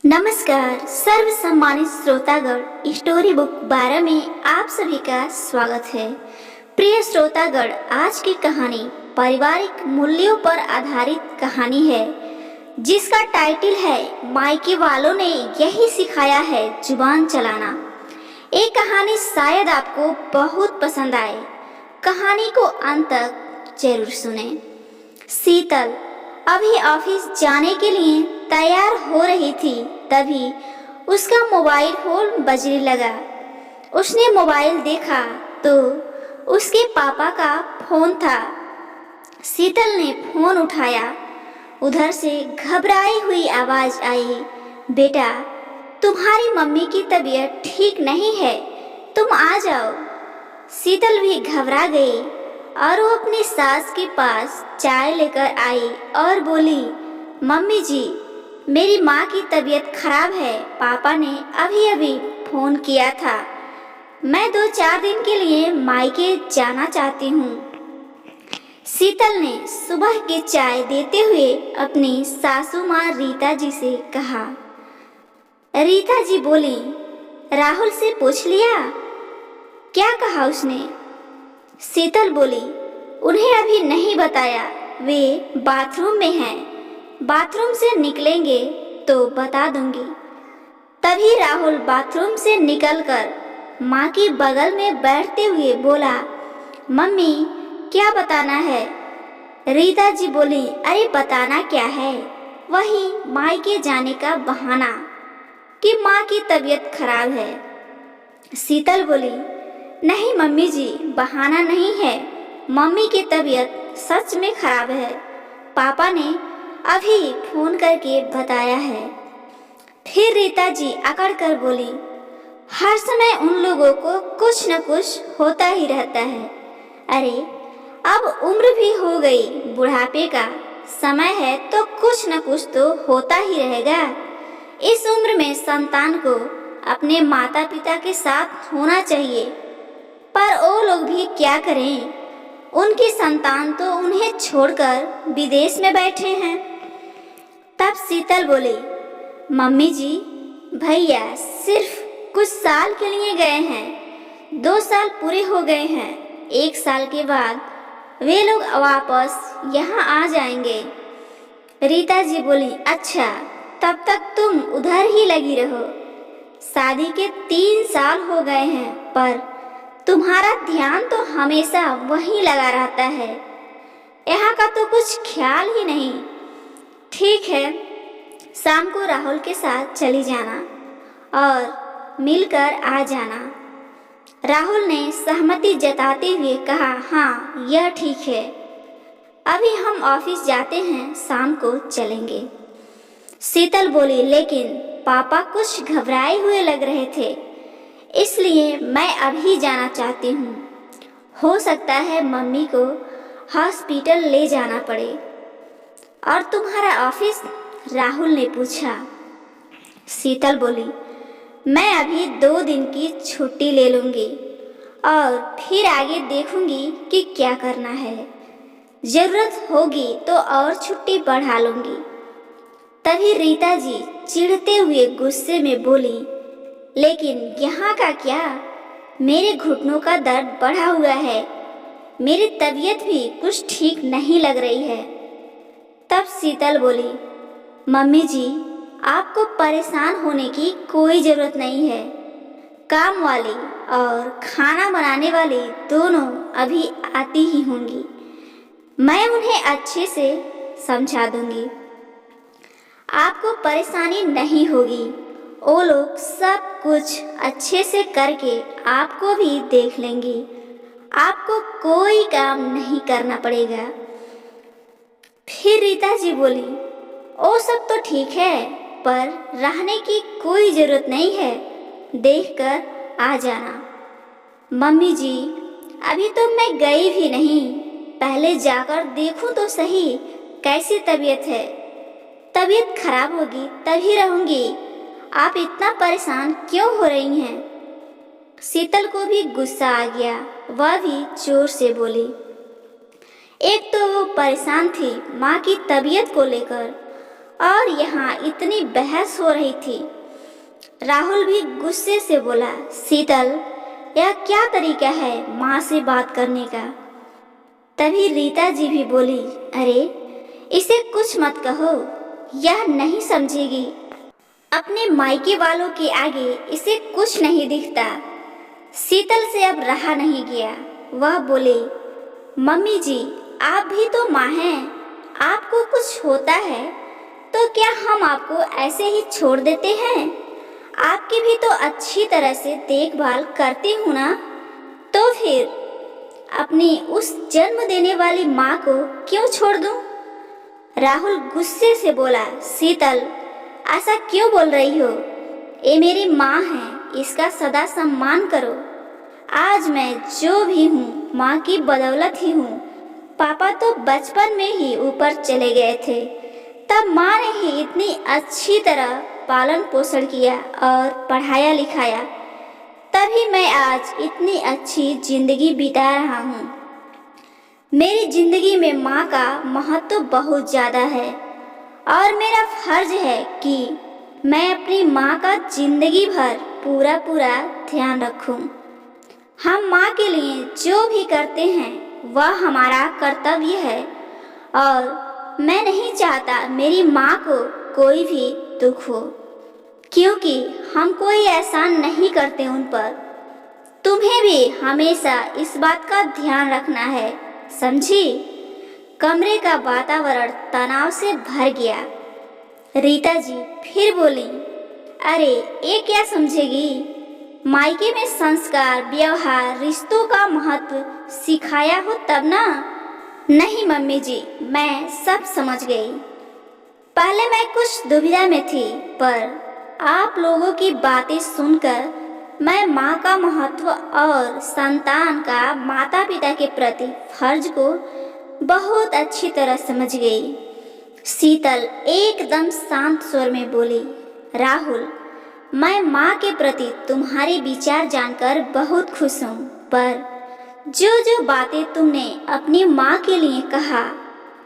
नमस्कार सर्व सम्मानित श्रोतागण, स्टोरी बुक 12 में आप सभी का स्वागत है। प्रिय श्रोतागण, आज की कहानी पारिवारिक मूल्यों पर आधारित कहानी है जिसका टाइटल है मायके वालों ने यही सिखाया है जुबान चलाना। ये कहानी शायद आपको बहुत पसंद आए। कहानी को अंत तक जरूर सुने। शीतल अभी ऑफिस जाने के लिए तैयार हो रही थी, तभी उसका मोबाइल फोन बजने लगा। उसने मोबाइल देखा तो उसके पापा का फोन था। शीतल ने फोन उठाया। उधर से घबराई हुई आवाज आई, बेटा तुम्हारी मम्मी की तबीयत ठीक नहीं है, तुम आ जाओ। शीतल भी घबरा गई और वो अपनी सास के पास चाय लेकर आई और बोली, मम्मी जी मेरी माँ की तबीयत खराब है, पापा ने अभी अभी फोन किया था, मैं 2-4 दिन के लिए मायके जाना चाहती हूँ। शीतल ने सुबह की चाय देते हुए अपनी सासू माँ रीता जी से कहा। रीता जी बोली, राहुल से पूछ लिया? क्या कहा उसने? शीतल बोली, उन्हें अभी नहीं बताया, वे बाथरूम में हैं, बाथरूम से निकलेंगे तो बता दूंगी। तभी राहुल बाथरूम से निकलकर माँ की बगल में बैठते हुए बोला, मम्मी क्या बताना है? रीता जी बोली, अरे बताना क्या है, वही मायके जाने का बहाना कि माँ की तबीयत खराब है। शीतल बोली, नहीं मम्मी जी, बहाना नहीं है, मम्मी की तबीयत सच में खराब है, पापा ने अभी फोन करके बताया है। फिर रीता जी अकड़ कर बोली, हर समय उन लोगों को कुछ न कुछ होता ही रहता है। अरे अब उम्र भी हो गई, बुढ़ापे का समय है तो कुछ न कुछ तो होता ही रहेगा। इस उम्र में संतान को अपने माता पिता के साथ होना चाहिए, पर वो लोग भी क्या करें, उनकी संतान तो उन्हें छोड़कर विदेश में बैठे हैं। तब शीतल बोली, मम्मी जी भैया सिर्फ कुछ साल के लिए गए हैं, 2 साल पूरे हो गए हैं, 1 साल के बाद वे लोग वापस यहाँ आ जाएंगे। रीता जी बोली, अच्छा तब तक तुम उधर ही लगी रहो, शादी के 3 साल हो गए हैं पर तुम्हारा ध्यान तो हमेशा वहीं लगा रहता है, यहाँ का तो कुछ ख्याल ही नहीं। ठीक है, शाम को राहुल के साथ चली जाना और मिलकर आ जाना। राहुल ने सहमति जताते हुए कहा, हाँ यह ठीक है, अभी हम ऑफिस जाते हैं, शाम को चलेंगे। शीतल बोली, लेकिन पापा कुछ घबराए हुए लग रहे थे, इसलिए मैं अभी जाना चाहती हूँ, हो सकता है मम्मी को हॉस्पिटल ले जाना पड़े। और तुम्हारा ऑफिस? राहुल ने पूछा। शीतल बोली, मैं अभी 2 दिन की छुट्टी ले लूँगी और फिर आगे देखूँगी कि क्या करना है, ज़रूरत होगी तो और छुट्टी बढ़ा लूँगी। तभी रीता जी चिढ़ते हुए गुस्से में बोली, लेकिन यहाँ का क्या, मेरे घुटनों का दर्द बढ़ा हुआ है, मेरी तबीयत भी कुछ ठीक नहीं लग रही है। तब शीतल बोली, मम्मी जी आपको परेशान होने की कोई ज़रूरत नहीं है, काम वाली और खाना बनाने वाली दोनों अभी आती ही होंगी, मैं उन्हें अच्छे से समझा दूंगी, आपको परेशानी नहीं होगी, वो लोग सब कुछ अच्छे से करके आपको भी देख लेंगी, आपको कोई काम नहीं करना पड़ेगा। फिर रीता जी बोली, वो सब तो ठीक है, पर रहने की कोई ज़रूरत नहीं है, देखकर आ जाना। मम्मी जी अभी तो मैं गई भी नहीं, पहले जाकर देखूं तो सही कैसी तबीयत है, तबीयत खराब होगी तभी रहूंगी, आप इतना परेशान क्यों हो रही हैं? शीतल को भी गुस्सा आ गया, वह भी जोर से बोली। एक तो वो परेशान थी माँ की तबीयत को लेकर, और यहाँ इतनी बहस हो रही थी। राहुल भी गुस्से से बोला, शीतल, यह क्या तरीका है माँ से बात करने का। तभी रीता जी भी बोली, अरे इसे कुछ मत कहो, यह नहीं समझेगी। अपने मायके वालों के आगे इसे कुछ नहीं दिखता। शीतल से अब रहा नहीं गया। वह बोले, मम्मी जी, आप भी तो माँ हैं, आपको कुछ होता है तो क्या हम आपको ऐसे ही छोड़ देते हैं? आपकी भी तो अच्छी तरह से देखभाल करते हूँ ना, तो फिर अपनी उस जन्म देने वाली माँ को क्यों छोड़ दूँ? राहुल गुस्से से बोला, शीतल, ऐसा क्यों बोल रही हो? ये मेरी माँ है, इसका सदा सम्मान करो। आज मैं जो भी हूँ माँ की बदौलत ही हूँ। पापा तो बचपन में ही ऊपर चले गए थे, तब माँ ने ही इतनी अच्छी तरह पालन पोषण किया और पढ़ाया लिखाया, तभी मैं आज इतनी अच्छी जिंदगी बिता रहा हूँ। मेरी जिंदगी में माँ का महत्व बहुत ज़्यादा है और मेरा फर्ज है कि मैं अपनी माँ का जिंदगी भर पूरा ध्यान रखूं। हम माँ के लिए जो भी करते हैं वह हमारा कर्तव्य है और मैं नहीं चाहता मेरी माँ को कोई भी दुख हो, क्योंकि हम कोई एहसान नहीं करते उन पर। तुम्हें भी हमेशा इस बात का ध्यान रखना है, समझी? कमरे का वातावरण तनाव से भर गया। रीता जी फिर बोली, अरे ये क्या समझेगी? मायके में संस्कार, व्यवहार, रिश्तों का महत्व सिखाया हो तब ना। नहीं मम्मी जी, मैं सब समझ गई। पहले मैं कुछ दुविधा में थी, पर आप लोगों की बातें सुनकर मैं माँ का महत्व और संतान का माता पिता के प्रति फर्ज को बहुत अच्छी तरह समझ गई। शीतल एकदम शांत स्वर में बोली, राहुल, मैं माँ के प्रति तुम्हारे विचार जानकर बहुत खुश हूँ, पर जो जो बातें तुमने अपनी माँ के लिए कहा,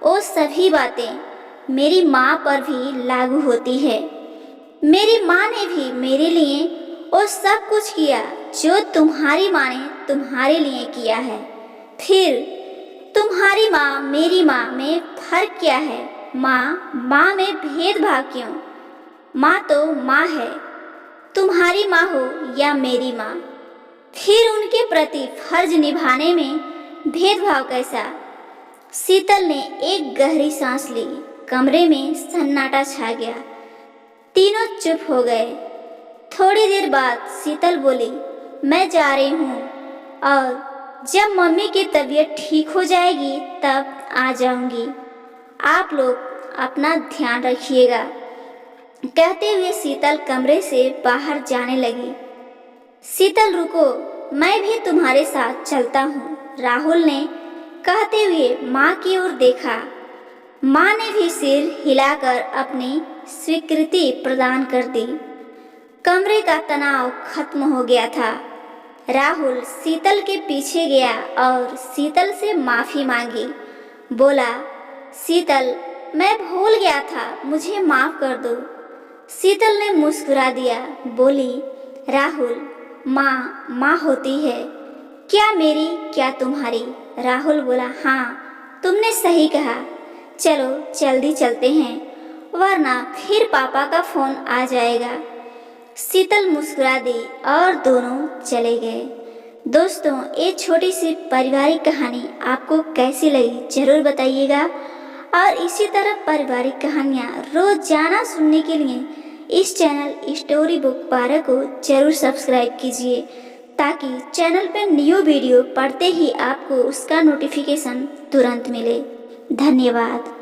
वो सभी बातें मेरी माँ पर भी लागू होती है। मेरी माँ ने भी मेरे लिए वो सब कुछ किया जो तुम्हारी माँ ने तुम्हारे लिए किया है। फिर तुम्हारी माँ मेरी माँ में फर्क क्या है? माँ में भेदभाव क्यों? माँ तो माँ है, तुम्हारी माँ हो या मेरी माँ, फिर उनके प्रति फर्ज निभाने में भेदभाव कैसा? शीतल ने एक गहरी सांस ली। कमरे में सन्नाटा छा गया। तीनों चुप हो गए। थोड़ी देर बाद शीतल बोली, मैं जा रही हूँ और जब मम्मी की तबीयत ठीक हो जाएगी तब आ जाऊंगी। आप लोग अपना ध्यान रखिएगा। कहते हुए शीतल कमरे से बाहर जाने लगी। शीतल रुको, मैं भी तुम्हारे साथ चलता हूँ, राहुल ने कहते हुए माँ की ओर देखा। माँ ने भी सिर हिलाकर अपनी स्वीकृति प्रदान कर दी। कमरे का तनाव खत्म हो गया था। राहुल शीतल के पीछे गया और शीतल से माफ़ी मांगी। बोला, शीतल, मैं भूल गया था, मुझे माफ़ कर दो। शीतल ने मुस्कुरा दिया, बोली, राहुल, माँ होती है, क्या मेरी क्या तुम्हारी? राहुल बोला, हाँ, तुमने सही कहा। चलो जल्दी चलते हैं, वरना फिर पापा का फ़ोन आ जाएगा। शीतल मुस्कुरा दी और दोनों चले गए। दोस्तों, ये छोटी सी पारिवारिक कहानी आपको कैसी लगी ज़रूर बताइएगा और इसी तरह पारिवारिक कहानियाँ रोज़ाना सुनने के लिए इस चैनल स्टोरी बुक 12 को ज़रूर सब्सक्राइब कीजिए, ताकि चैनल पर न्यू वीडियो पढ़ते ही आपको उसका नोटिफिकेशन तुरंत मिले। धन्यवाद।